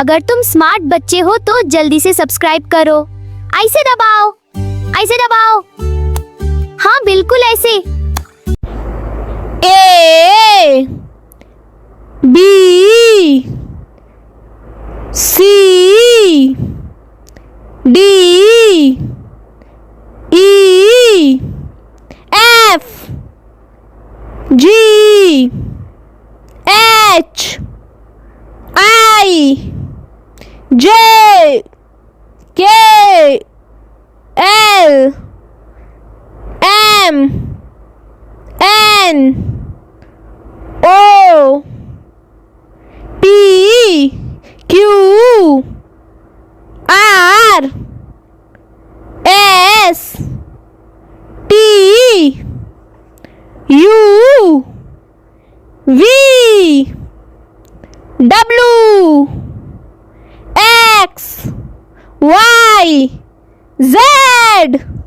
अगर तुम स्मार्ट बच्चे हो तो जल्दी से सब्सक्राइब करो। ऐसे दबाओ, ऐसे दबाओ। हाँ बिल्कुल ऐसे। A B C D E F G H I J K L M N O P Q R S T U V W X Y Z